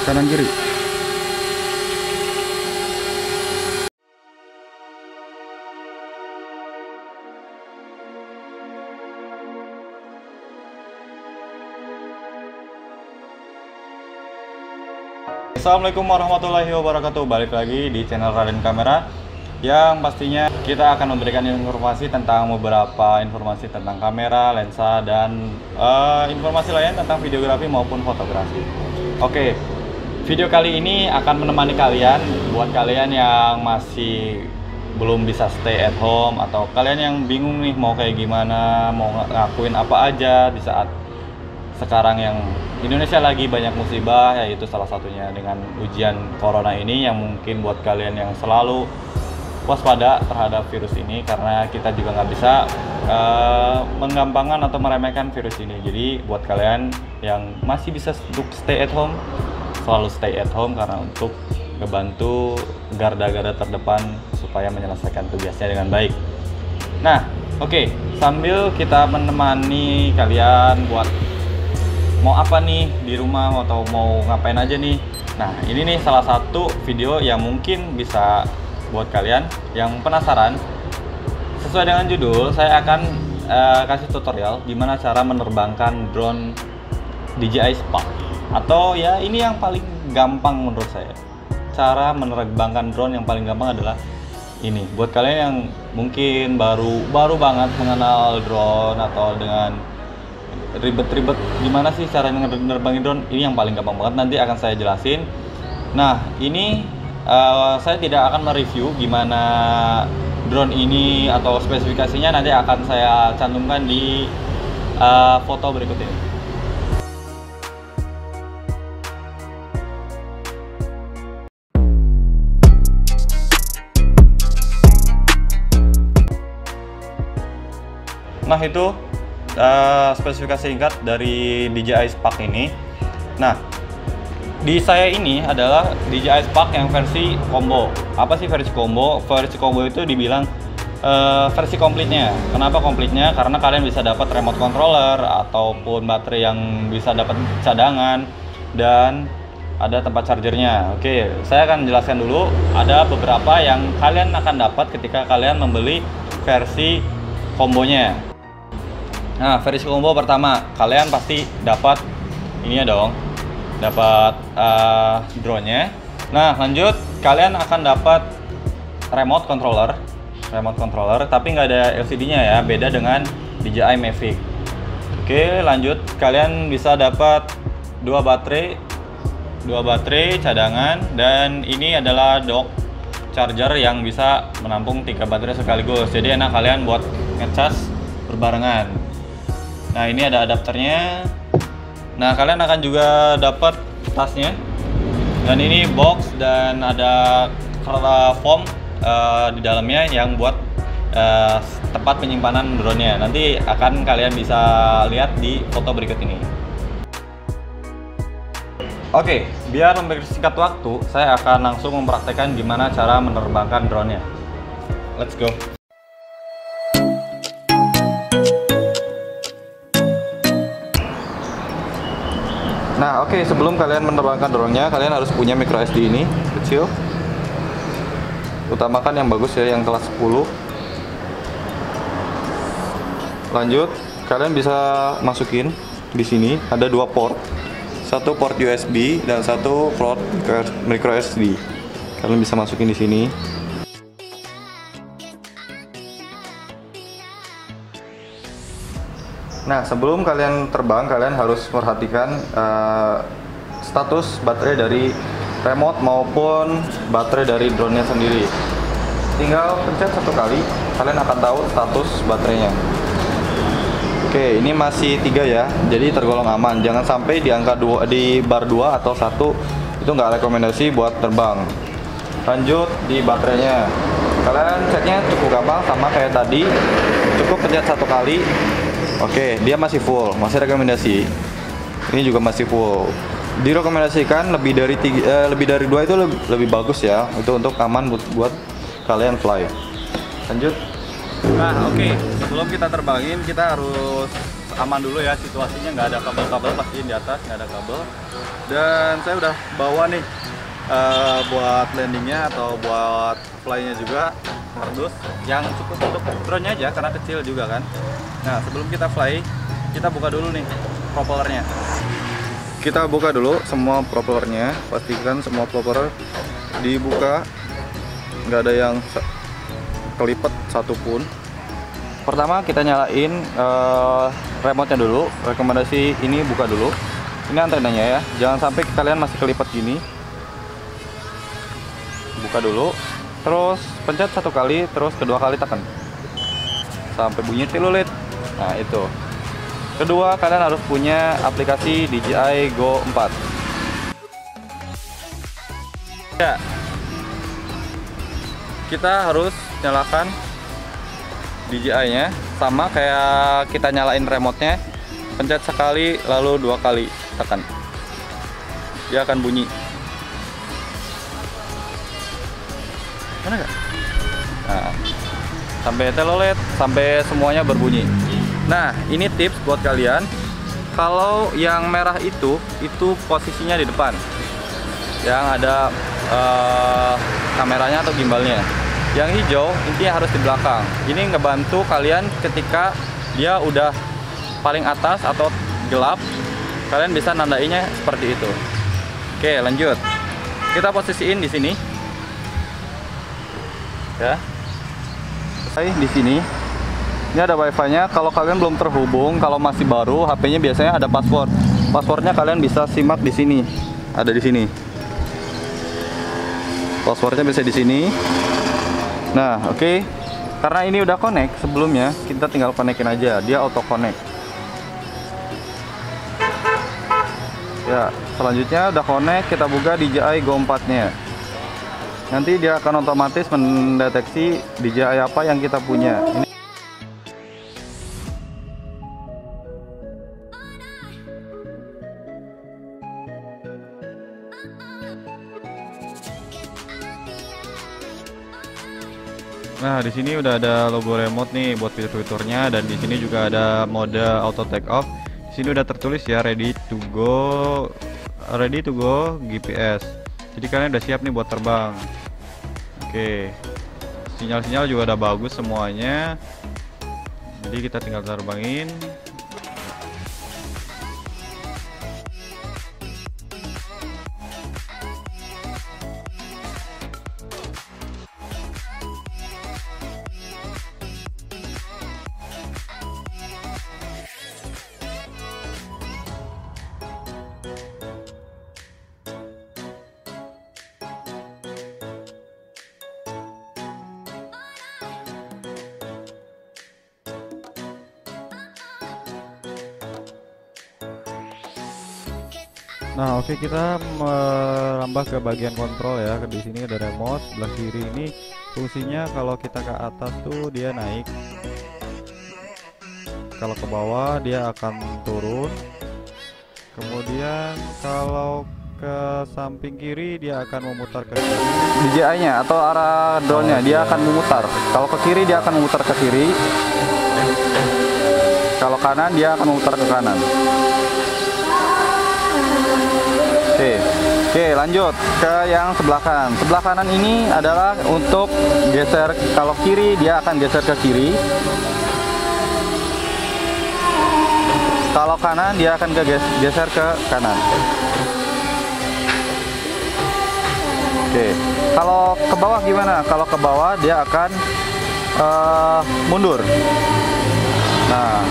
kanan kiri. Assalamualaikum warahmatullahi wabarakatuh. Balik lagi di channel Raden Kamera, yang pastinya kita akan memberikan informasi tentang beberapa informasi tentang kamera, lensa, dan informasi lain tentang videografi maupun fotografi. Oke, video kali ini akan menemani kalian buat kalian yang masih belum bisa stay at home, atau kalian yang bingung nih mau kayak gimana, mau ngakuin apa aja di saat sekarang yang Indonesia lagi banyak musibah, yaitu salah satunya dengan ujian corona ini, yang mungkin buat kalian yang selalu waspada terhadap virus ini, karena kita juga nggak bisa menggampangkan atau meremehkan virus ini. Jadi buat kalian yang masih bisa untuk stay at home, selalu stay at home, karena untuk ngebantu garda-garda terdepan supaya menyelesaikan tugasnya dengan baik. Nah, oke, sambil kita menemani kalian buat mau apa nih di rumah atau mau ngapain aja nih. Nah, ini nih salah satu video yang mungkin bisa buat kalian yang penasaran. Sesuai dengan judul, saya akan kasih tutorial gimana cara menerbangkan drone DJI Spark. Atau ya, ini yang paling gampang menurut saya. Cara menerbangkan drone yang paling gampang adalah ini. Buat kalian yang mungkin baru banget mengenal drone, atau dengan ribet-ribet gimana sih cara menerbangin drone, ini yang paling gampang banget, nanti akan saya jelasin. Nah, ini saya tidak akan mereview gimana drone ini atau spesifikasinya, nanti akan saya cantumkan di foto berikut ini. Nah, itu spesifikasi singkat dari DJI Spark ini. Nah, di saya ini adalah DJI Spark yang versi combo. Apa sih versi combo? Versi combo itu dibilang versi komplitnya. Kenapa komplitnya? Karena kalian bisa dapat remote controller ataupun baterai yang bisa dapat cadangan, dan ada tempat chargernya. Oke, saya akan jelaskan dulu. Ada beberapa yang kalian akan dapat ketika kalian membeli versi kombonya. Nah, versi combo pertama, kalian pasti dapat ini ya dong, dapat drone-nya. Nah, lanjut kalian akan dapat remote controller, tapi nggak ada LCD-nya ya, beda dengan DJI Mavic. Oke, lanjut kalian bisa dapat dua baterai cadangan, dan ini adalah dock charger yang bisa menampung 3 baterai sekaligus. Jadi enak kalian buat ngecas berbarengan. Nah, ini ada adapternya. Nah, kalian akan juga dapat tasnya, dan ini box, dan ada foam di dalamnya yang buat tempat penyimpanan drone-nya. Nanti akan kalian bisa lihat di foto berikut ini. Oke, biar mempersingkat waktu, saya akan langsung mempraktekkan gimana cara menerbangkan drone-nya. Let's go. Nah, oke, sebelum kalian menerbangkan drone-nya, kalian harus punya micro SD ini, kecil. Utamakan yang bagus ya, yang kelas 10. Lanjut, kalian bisa masukin di sini, ada 2 port. Satu port USB dan satu port micro SD. Kalian bisa masukin di sini. Nah, sebelum kalian terbang, kalian harus perhatikan status baterai dari remote maupun baterai dari drone-nya sendiri. Tinggal pencet 1 kali, kalian akan tahu status baterainya. Oke, ini masih 3 ya, jadi tergolong aman. Jangan sampai di angka 2, di bar 2 atau 1, itu nggak rekomendasi buat terbang. Lanjut di baterainya, kalian ceknya cukup gampang, sama kayak tadi, cukup pencet 1 kali. Oke, dia masih full, masih rekomendasi. Ini juga masih full. Direkomendasikan lebih dari 2 itu lebih bagus ya. Itu untuk aman buat kalian fly. Lanjut. Nah, oke. Sebelum kita terbangin, kita harus aman dulu ya situasinya, nggak ada kabel-kabel, pastiin di atas nggak ada kabel. Dan saya udah bawa nih buat landingnya atau buat fly-nya juga kardus yang cukup untuk drone-nya aja karena kecil juga kan. Nah, sebelum kita fly, kita buka dulu nih propellernya. Kita buka dulu semua propellernya, pastikan semua propeller dibuka, nggak ada yang kelipet satupun. Pertama kita nyalain remote-nya dulu. Rekomendasi ini buka dulu. Ini antenanya ya, jangan sampai kalian masih kelipet gini. Buka dulu, terus pencet 1 kali, terus kedua kali tekan sampai bunyi tilulit. Nah itu. Kedua, kalian harus punya aplikasi DJI Go 4. Ya, kita harus nyalakan DJI-nya sama kayak kita nyalain remote-nya. Pencet sekali, lalu 2 kali tekan. Dia akan bunyi. Mana gak? Nah, sampai telolet, sampai semuanya berbunyi. Nah, ini tips buat kalian. Kalau yang merah itu posisinya di depan, yang ada kameranya atau gimbalnya. Yang hijau intinya harus di belakang. Ini ngebantu kalian ketika dia udah paling atas atau gelap, kalian bisa nandainya seperti itu. Oke, lanjut. Kita posisiin di sini. Ya. Di sini. Ini ada wifi-nya. Kalau kalian belum terhubung, kalau masih baru, HP-nya biasanya ada password. Passwordnya kalian bisa simak di sini. Ada di sini. Passwordnya bisa di sini. Nah, oke. Karena ini udah connect sebelumnya, kita tinggal konekin aja. Dia auto connect. Ya, selanjutnya udah connect, kita buka DJI Go 4-nya. Nanti dia akan otomatis mendeteksi DJI apa yang kita punya. Ini Nah, di sini udah ada logo remote nih buat fitur-fiturnya, dan di sini juga ada mode auto take off. Di sini udah tertulis ya ready to go GPS. Jadi kalian udah siap nih buat terbang. Oke. Sinyal-sinyal juga udah bagus semuanya. Jadi kita tinggal terbangin. Nah, oke, kita merambah ke bagian kontrol ya. Di sini ada remote, sebelah kiri ini fungsinya kalau kita ke atas tuh dia naik. Kalau ke bawah dia akan turun. Kemudian kalau ke samping kiri dia akan memutar ke kiri. DJI-nya atau arah drone-nya dia akan memutar. Kalau ke kiri dia akan memutar ke kiri. Kalau kanan dia akan memutar ke kanan. Oke, lanjut ke yang sebelah kanan. Sebelah kanan ini adalah untuk geser. Kalau kiri dia akan geser ke kiri. Kalau kanan dia akan geser ke kanan. Oke. Kalau ke bawah gimana? Kalau ke bawah dia akan mundur. Nah,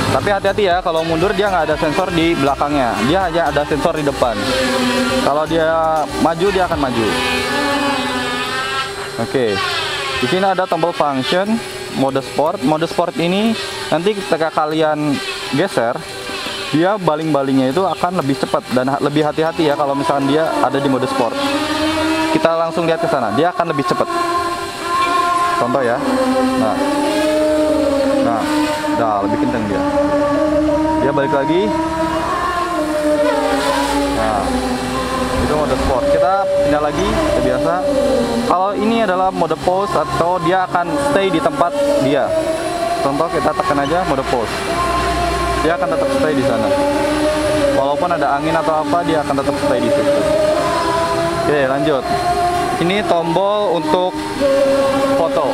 tapi hati-hati ya, kalau mundur dia nggak ada sensor di belakangnya, dia hanya ada sensor di depan. Kalau dia maju dia akan maju. Oke, di sini ada tombol function, mode sport. Mode sport ini nanti ketika kalian geser, dia baling-balingnya itu akan lebih cepat dan lebih hati-hati ya kalau misalkan dia ada di mode sport. Kita langsung lihat ke sana, dia akan lebih cepat. Contoh ya, nah, lebih kencang dia. Dia balik lagi. Nah, itu mode sport. Kita pindah lagi ke biasa. Kalau ini adalah mode pause atau dia akan stay di tempat dia. Contoh kita tekan aja mode pause. dia akan tetap stay di sana. Walaupun ada angin atau apa, dia akan tetap stay di situ. Oke, lanjut. Ini tombol untuk foto.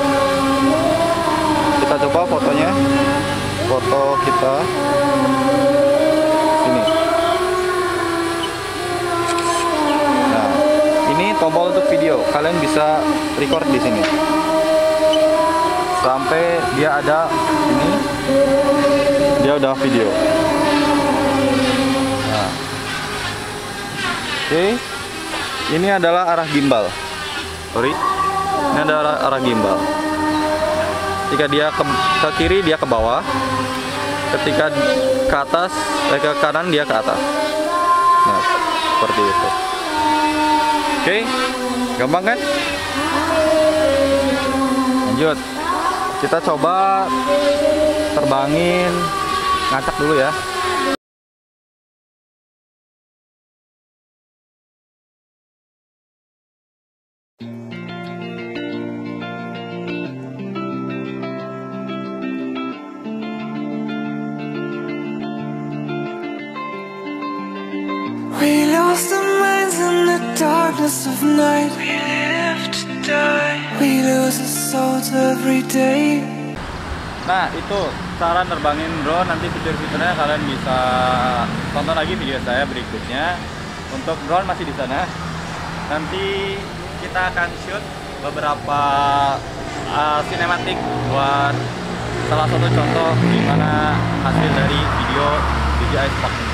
Kita coba fotonya. Foto kita sini. Nah, ini tombol untuk video. Kalian bisa record di sini. Sampai dia ada ini. Dia udah video. Nah. Oke. Ini adalah arah gimbal. Sorry. Ini adalah arah gimbal. Ketika dia ke kiri, dia ke bawah. Ketika ke atas, ke kanan, dia ke atas. Nah, seperti itu. Oke, gampang kan? Lanjut. Kita coba terbangin, ngacak dulu ya. We lost our minds in the darkness of night. We live to die. We lose our souls every day. Nah, itu cara nerbangin drone. Nanti fitur-fiturnya kalian bisa tonton lagi video saya berikutnya. Untuk drone masih di sana. Nanti kita akan shoot beberapa sinematik buat salah satu contoh gimana hasil dari video DJI Spark ini.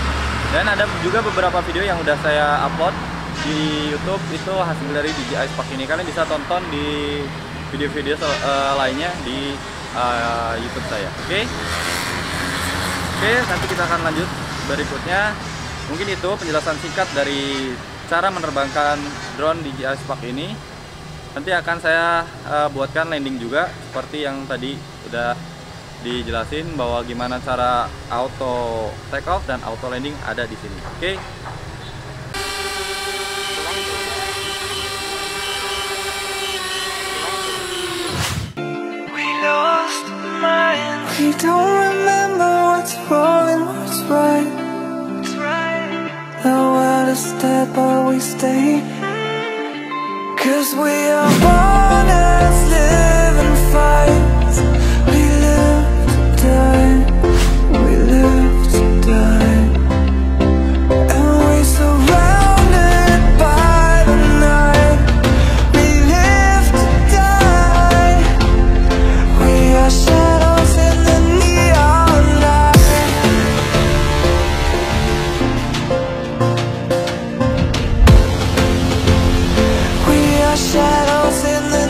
Dan ada juga beberapa video yang udah saya upload di YouTube, itu hasil dari DJI Spark ini. Kalian bisa tonton di video-video lainnya di YouTube saya. Oke, nanti kita akan lanjut berikutnya. Mungkin itu penjelasan singkat dari cara menerbangkan drone DJI Spark ini. Nanti akan saya buatkan landing juga seperti yang tadi udah dijelasin, bahwa gimana cara auto take off dan auto landing ada di sini. Oke. We lost our minds. We don't remember what's wrong and what's right. The world is dead, but we stay. 'Cause we are born as living fights. We live to die. We live to die. And we surrounded by the night. We live to die. We are shadows in the neon light. We are shadows in the